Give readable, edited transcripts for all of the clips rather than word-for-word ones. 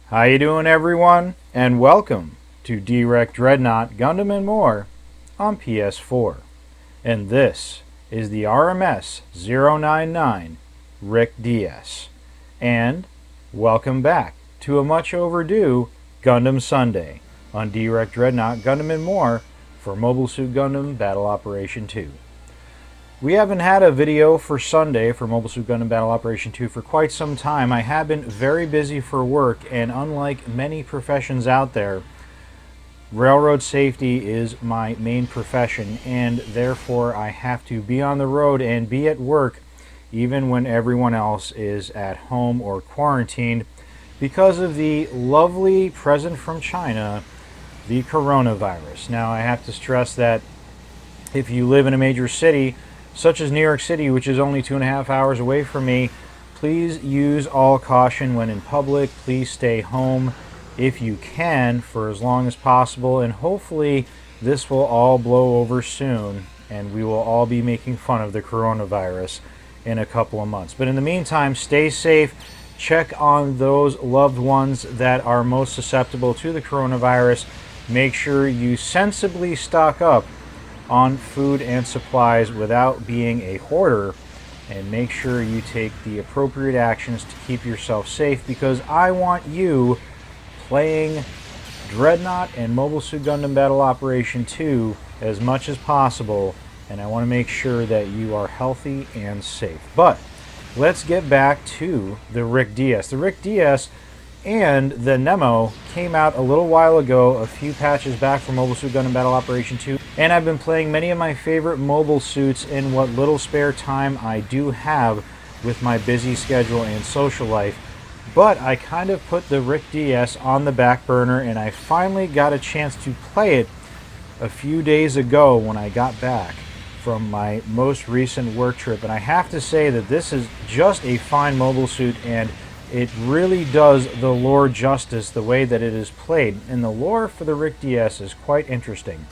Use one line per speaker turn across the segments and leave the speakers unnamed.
How you doing, everyone? And welcome to Direct Dreadnought Gundam and More on PS4. And this is the RMS 099 Rick DS. And welcome back to a much overdue Gundam Sunday on Direct Dreadnought Gundam and More for Mobile Suit Gundam Battle Operation 2. We haven't had a video for Sunday for Mobile Suit Gundam Battle Operation 2 for quite some time. I have been very busy for work, and unlike many professions out there, railroad safety is my main profession, and therefore I have to be on the road and be at work even when everyone else is at home or quarantined because of the lovely present from China, the coronavirus. Now, I have to stress that if you live in a major city, such as New York City, which is only 2.5 hours away from me, please use all caution when in public. Please stay home if you can for as long as possible, and hopefully this will all blow over soon and we will all be making fun of the coronavirus in a couple of months. But in the meantime, stay safe. Check on those loved ones that are most susceptible to the coronavirus. Make sure you sensibly stock up on food and supplies without being a hoarder, and make sure you take the appropriate actions to keep yourself safe, because I want you playing Dreadnought and Mobile Suit Gundam Battle Operation 2 as much as possible, and I want to make sure that you are healthy and safe. But let's get back to the Rick DS. The Rick DS and the Nemo came out a little while ago, a few patches back for Mobile Suit Gundam Battle Operation 2, and I've been playing many of my favorite mobile suits in what little spare time I do have with my busy schedule and social life. But I kind of put the Rick DS on the back burner, and I finally got a chance to play it a few days ago when I got back from my most recent work trip. And I have to say that this is just a fine mobile suit, and it really does the lore justice the way that it is played. And the lore for the Rick DS is quite interesting.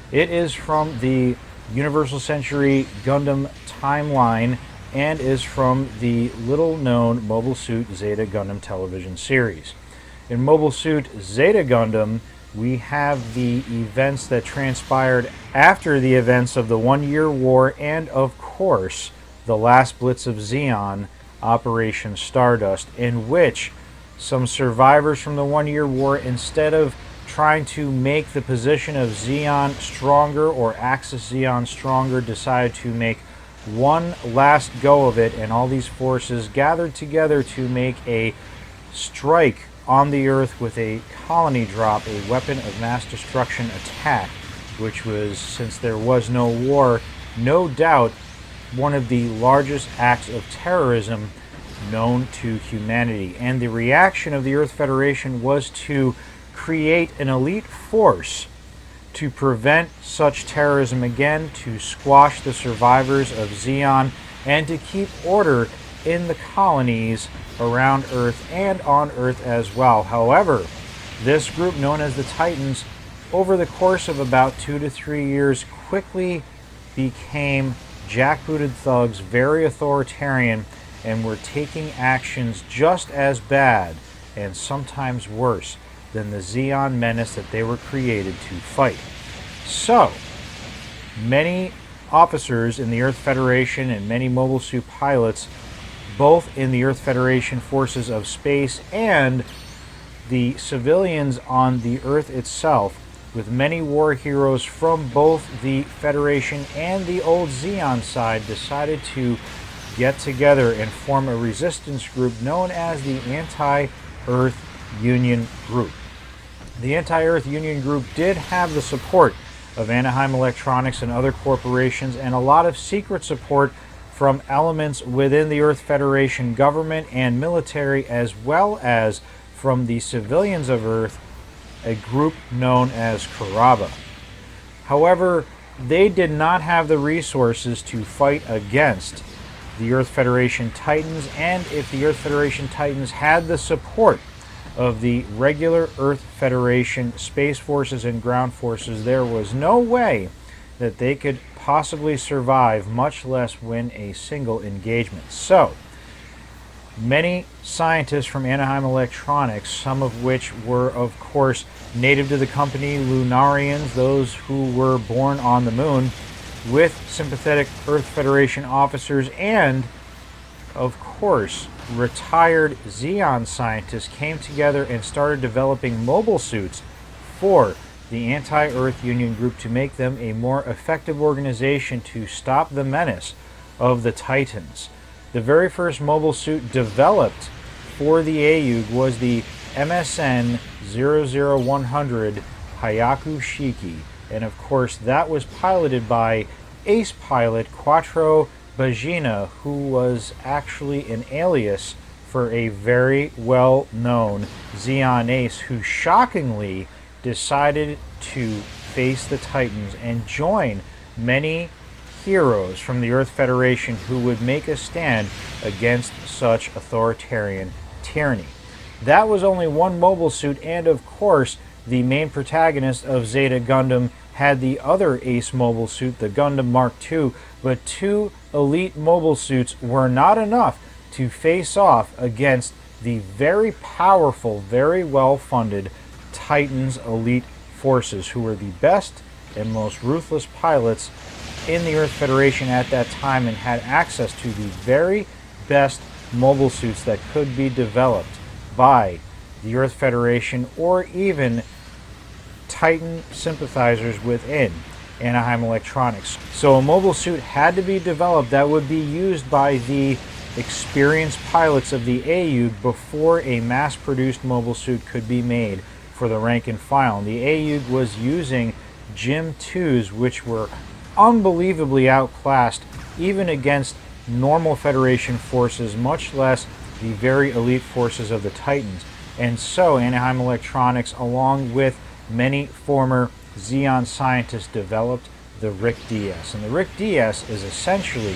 It is from the Universal Century Gundam timeline and is from the little-known Mobile Suit Zeta Gundam television series. In Mobile Suit Zeta Gundam, we have the events that transpired after the events of the 1-year war and, of course, the last Blitz of Zeon, Operation Stardust, in which some survivors from the 1-year war, instead of trying to make the position of Zeon stronger or Axis Zeon stronger, decided to make one last go of it, and all these forces gathered together to make a strike on the Earth with a colony drop, a weapon of mass destruction attack, which was, since there was no war, no doubt one of the largest acts of terrorism known to humanity. And the reaction of the Earth Federation was to create an elite force to prevent such terrorism again, to squash the survivors of Zeon, and to keep order in the colonies around Earth and on Earth as well. However, this group, known as the Titans, over the course of about 2 to 3 years, quickly became jackbooted thugs, very authoritarian, and were taking actions just as bad and sometimes worse than the Zeon menace that they were created to fight. So, many officers in the Earth Federation and many Mobile Suit pilots, both in the Earth Federation forces of space and the civilians on the Earth itself, with many war heroes from both the Federation and the old Zeon side, decided to get together and form a resistance group known as the Anti-Earth Union Group. The Anti-Earth Union Group did have the support of Anaheim Electronics and other corporations, and a lot of secret support from elements within the Earth Federation government and military, as well as from the civilians of Earth, a group known as Karaba. However, they did not have the resources to fight against the Earth Federation Titans, and if the Earth Federation Titans had the support of the regular Earth Federation Space Forces and Ground Forces, there was no way that they could possibly survive, much less win a single engagement. So, Many scientists from Anaheim Electronics, some of which were, of course, native to the company, Lunarians, those who were born on the moon, with sympathetic Earth Federation officers and, of course, retired Xeon scientists, came together and started developing mobile suits for the Anti-Earth Union group to make them a more effective organization to stop the menace of the Titans. The very first mobile suit developed for the AUG was the MSN 00100 Hayaku Shiki, and of course that was piloted by ace pilot Quattro Bagina, who was actually an alias for a very well-known Xeon ace who shockingly decided to face the Titans and join many heroes from the Earth Federation who would make a stand against such authoritarian tyranny. That was only one mobile suit, and of course the main protagonist of Zeta Gundam had the other ace mobile suit, the Gundam Mark II, but two elite mobile suits were not enough to face off against the very powerful, very well-funded Titans elite forces, who were the best and most ruthless pilots in the Earth Federation at that time and had access to the very best mobile suits that could be developed by the Earth Federation or even Titan sympathizers within Anaheim Electronics. So a mobile suit had to be developed that would be used by the experienced pilots of the AUG before a mass-produced mobile suit could be made for the rank and file. And the AUG was using Gym 2s, which were unbelievably outclassed even against normal Federation forces, much less the very elite forces of the Titans. And so Anaheim Electronics, along with many former Xeon scientists, developed the RIC DS. And the RIC DS is essentially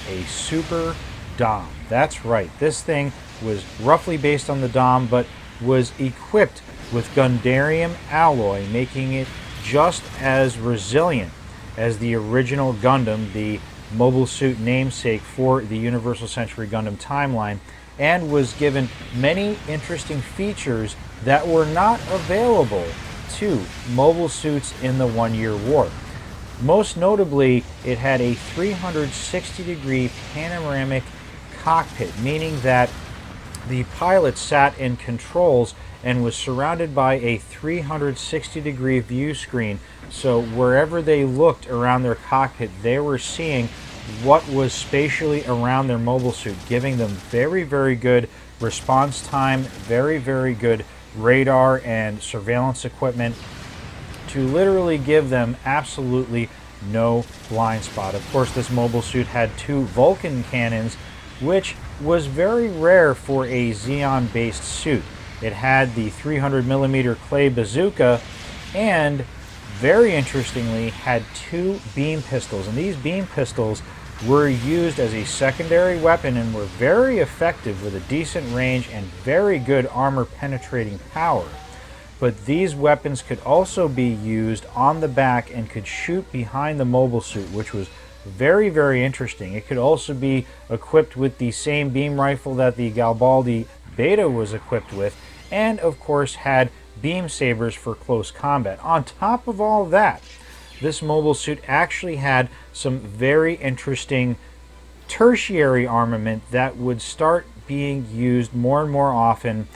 a super Dom. That's right, this thing was roughly based on the Dom, but was equipped with Gundarium alloy, making it just as resilient as the original Gundam, the mobile suit namesake for the Universal Century Gundam timeline, and was given many interesting features that were not available to mobile suits in the One-Year War. Most notably, it had a 360-degree panoramic cockpit, meaning that the pilot sat in controls and was surrounded by a 360-degree view screen, so wherever they looked around their cockpit, they were seeing what was spatially around their mobile suit, giving them very, very good response time, very, very good radar and surveillance equipment to literally give them absolutely no blind spot. Of course, this mobile suit had two Vulcan cannons, which was very rare for a Xeon-based suit. It had the 300mm clay bazooka and, very interestingly, had two beam pistols. And these beam pistols were used as a secondary weapon and were very effective with a decent range and very good armor-penetrating power. But these weapons could also be used on the back and could shoot behind the mobile suit, which was very, very interesting. It could also be equipped with the same beam rifle that the Garibaldi Beta was equipped with, and of course had beam sabers for close combat. On top of all that, this mobile suit actually had some very interesting tertiary armament that would start being used more and more often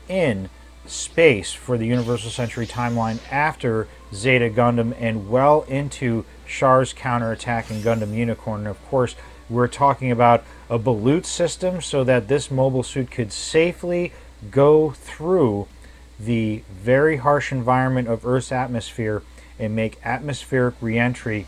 in space for the Universal Century timeline after Zeta Gundam and well into Char's counterattack and Gundam Unicorn. And of course, we're talking about a balut system so that this mobile suit could safely go through the very harsh environment of Earth's atmosphere and make atmospheric re-entry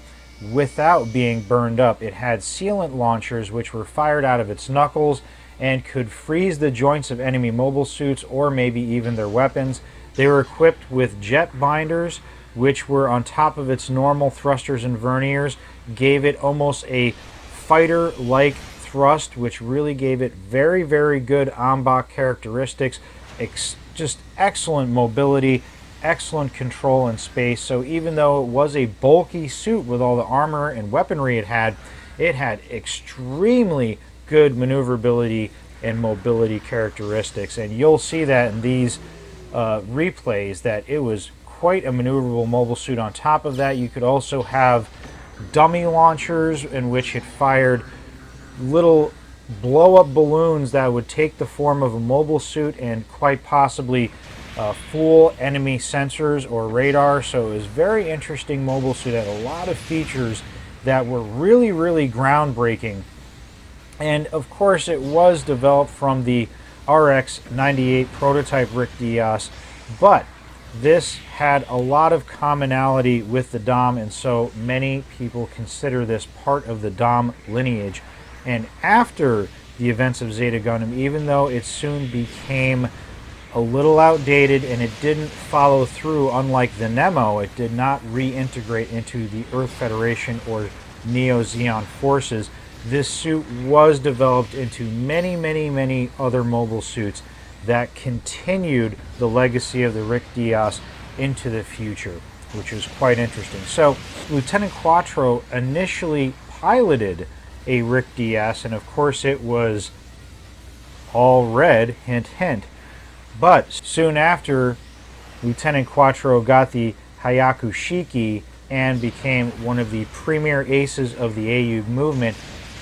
without being burned up. It had sealant launchers which were fired out of its knuckles and could freeze the joints of enemy mobile suits or maybe even their weapons. They were equipped with jet binders, which were on top of its normal thrusters and verniers, gave it almost a fighter-like thrust, which really gave it very, very good en bas characteristics, just excellent mobility, excellent control in space. So even though it was a bulky suit with all the armor and weaponry it had extremely good maneuverability and mobility characteristics. And you'll see that in these replays that it was quite a maneuverable mobile suit. On top of that, you could also have dummy launchers in which it fired little blow-up balloons that would take the form of a mobile suit and quite possibly fool enemy sensors or radar. So it was a very interesting mobile suit. It had a lot of features that were really, really groundbreaking. And of course, it was developed from the RX-98 prototype Rick Diaz, but this had a lot of commonality with the Dom, and so many people consider this part of the Dom lineage. And after the events of Zeta Gundam, even though it soon became a little outdated and it didn't follow through, unlike the Nemo, it did not reintegrate into the Earth Federation or Neo-Zeon forces. This suit was developed into many, many, many other mobile suits that continued the legacy of the Rick Diaz into the future, which is quite interesting. So Lieutenant Quattro initially piloted a Rick Diaz, and of course it was all red, hint hint. But soon after, Lieutenant Quattro got the Hayaku Shiki and became one of the premier aces of the AUG movement.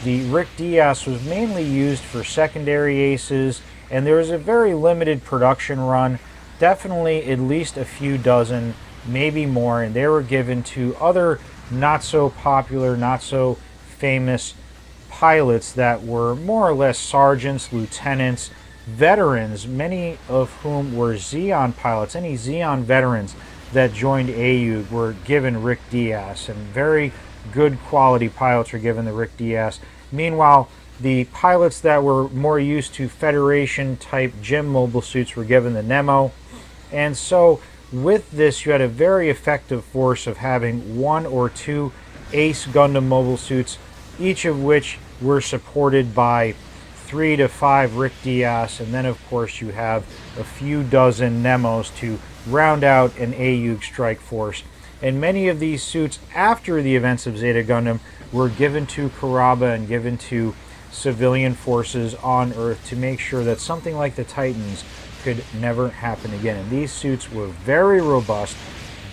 The Rick Diaz was mainly used for secondary aces, and there was a very limited production run, definitely at least a few dozen, maybe more, and they were given to other not so popular, not so famous pilots that were more or less sergeants, lieutenants, veterans, many of whom were Zeon pilots. Any Zeon veterans that joined AUG were given Rick Diaz, and very good quality pilots were given the Rick Diaz. Meanwhile, the pilots that were more used to Federation type GEM mobile suits were given the Nemo. And so with this, you had a very effective force of having 1 or 2 Ace Gundam mobile suits, each of which were supported by 3 to 5 Rick Diaz, and then of course you have a few dozen Nemos to round out an AUG strike force. And many of these suits, after the events of Zeta Gundam, were given to Kuraba and given to civilian forces on Earth to make sure that something like the Titans could never happen again. And these suits were very robust,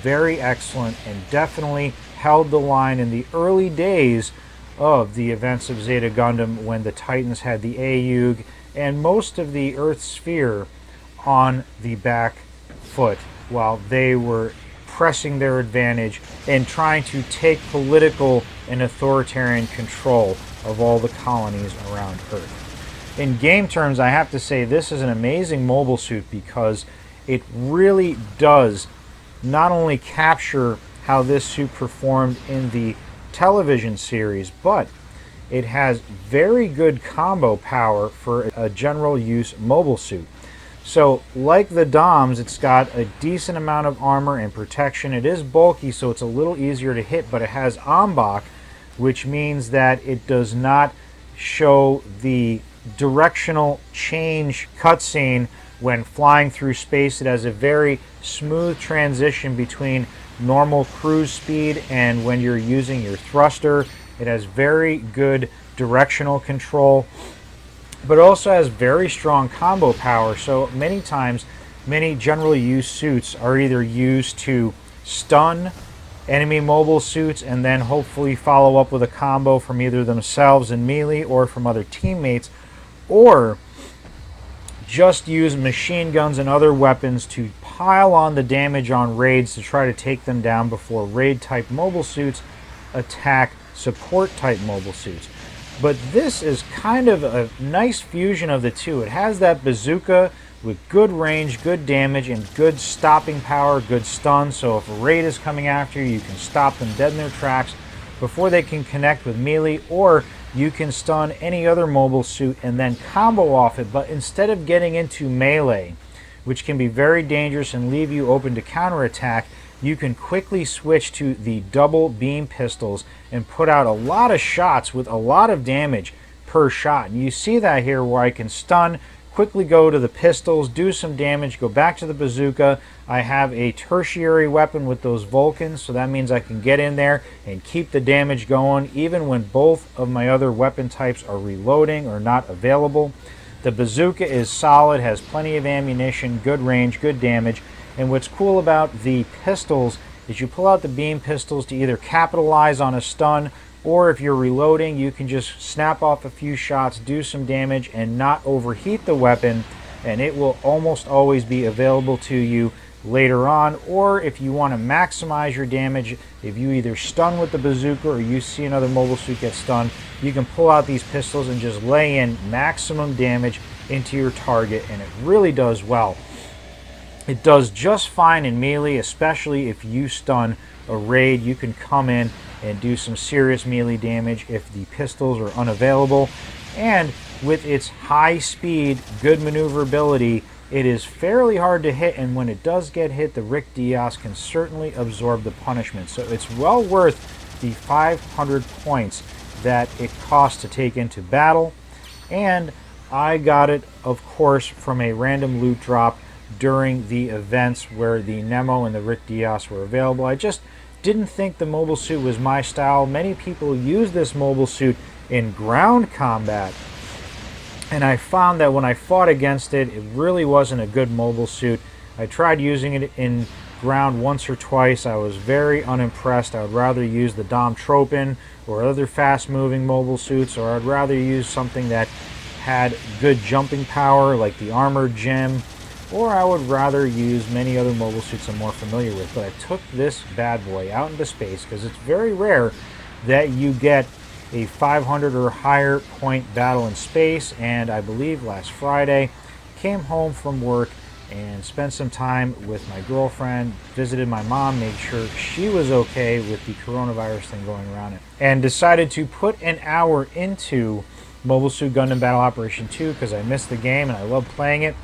very excellent, and definitely held the line in the early days of the events of Zeta Gundam, when the Titans had the AUG and most of the Earth sphere on the back foot, while they were pressing their advantage and trying to take political and authoritarian control of all the colonies around Earth. In game terms, I have to say this is an amazing mobile suit because it really does not only capture how this suit performed in the television series, but it has very good combo power for a general use mobile suit. So like the Doms, it's got a decent amount of armor and protection. It is bulky, so it's a little easier to hit, but it has Ombak, which means that it does not show the directional change cutscene when flying through space. It has a very smooth transition between normal cruise speed and when you're using your thruster. It has very good directional control, but also has very strong combo power. So many times, many generally used suits are either used to stun enemy mobile suits and then hopefully follow up with a combo from either themselves in melee or from other teammates, or just use machine guns and other weapons to pile on the damage on raids to try to take them down before raid type mobile suits attack support type mobile suits. But this is kind of a nice fusion of the two. It has that bazooka with good range, good damage, and good stopping power, good stun. So if a raid is coming after you, you can stop them dead in their tracks before they can connect with melee, or you can stun any other mobile suit and then combo off it. But instead of getting into melee, which can be very dangerous and leave you open to counterattack, you can quickly switch to the double beam pistols and put out a lot of shots with a lot of damage per shot. And you see that here where I can stun, quickly go to the pistols, do some damage, go back to the bazooka. I have a tertiary weapon with those Vulcans, so that means I can get in there and keep the damage going even when both of my other weapon types are reloading or not available. The bazooka is solid, has plenty of ammunition, good range, good damage, and what's cool about the pistols is you pull out the beam pistols to either capitalize on a stun, or if you're reloading, you can just snap off a few shots, do some damage, and not overheat the weapon, and it will almost always be available to you later on. Or if you want to maximize your damage, if you either stun with the bazooka or you see another mobile suit get stunned, you can pull out these pistols and just lay in maximum damage into your target, and it really does well. It does just fine in melee, especially if you stun a raid. You can come in and do some serious melee damage if the pistols are unavailable. And with its high speed, good maneuverability, it is fairly hard to hit, and when it does get hit, the Rick Diaz can certainly absorb the punishment. So it's well worth the 500 points that it costs to take into battle. And I got it, of course, from a random loot drop during the events where the Nemo and the Rick Diaz were available. I just didn't think the mobile suit was my style. Many people use this mobile suit in ground combat, and I found that when I fought against it, it really wasn't a good mobile suit. I tried using it in ground once or twice. I was very unimpressed. I would rather use the Dom Tropin or other fast-moving mobile suits, or I'd rather use something that had good jumping power like the Armored Gem, or I would rather use many other mobile suits I'm more familiar with. But I took this bad boy out into space because it's very rare that you get a 500 or higher point battle in space. And I believe last Friday, came home from work and spent some time with my girlfriend, visited my mom, made sure she was okay with the coronavirus thing going around, and decided to put an hour into Mobile Suit Gundam Battle Operation 2 because I missed the game and I love playing it.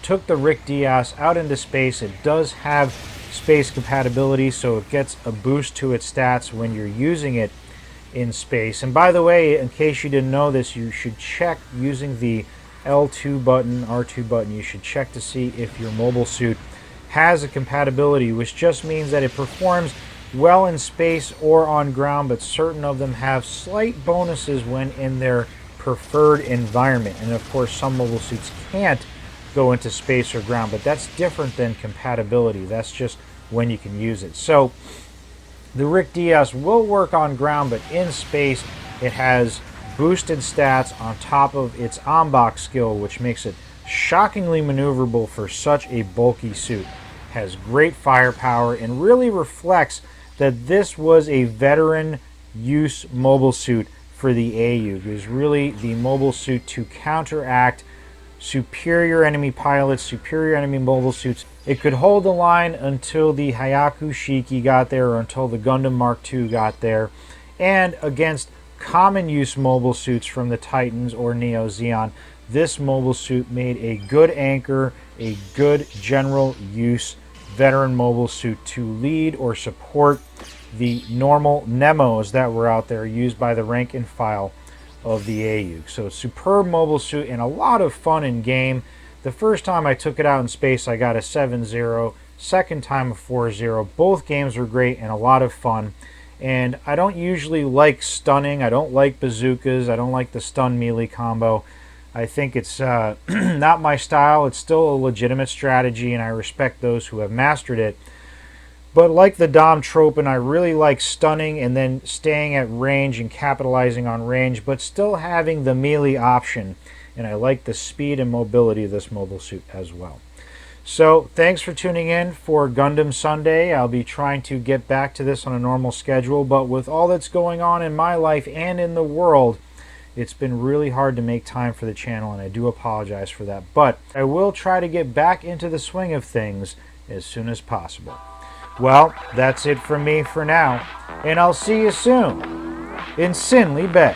Took the Rick Diaz out into space. It does have space compatibility, so it gets a boost to its stats when you're using it in space. And by the way, in case you didn't know this, you should check using the L2 button, R2 button. You should check to see if your mobile suit has a compatibility, which just means that it performs well in space or on ground, but certain of them have slight bonuses when in their preferred environment. And of course, some mobile suits can't go into space or ground, but that's different than compatibility. That's just when you can use it. So the Rick Diaz will work on ground, but in space it has boosted stats on top of its on-box skill, which makes it shockingly maneuverable for such a bulky suit. Has great firepower and really reflects that this was a veteran use mobile suit for the AU. It was really the mobile suit to counteract superior enemy pilots, superior enemy mobile suits. It could hold the line until the Hayaku Shiki got there, or until the Gundam Mark II got there, and against common use mobile suits from the Titans or Neo Zeon, this mobile suit made a good anchor, a good general use veteran mobile suit to lead or support the normal Nemos that were out there used by the rank and file of the AU. So superb mobile suit and a lot of fun in game. The first time I took it out in space, I got a 7-0. Second time a 4-0. Both games were great and a lot of fun. And I don't usually like stunning. I don't like bazookas. I don't like the stun melee combo. I think it's not my style. It's still a legitimate strategy, and I respect those who have mastered it. But like the Dom Tropin, I really like stunning and then staying at range and capitalizing on range, but still having the melee option. And I like the speed and mobility of this mobile suit as well. So thanks for tuning in for Gundam Sunday. I'll be trying to get back to this on a normal schedule, but with all that's going on in my life and in the world, it's been really hard to make time for the channel, and I do apologize for that. But I will try to get back into the swing of things as soon as possible. Well, that's it from me for now, and I'll see you soon in Sinley Bay.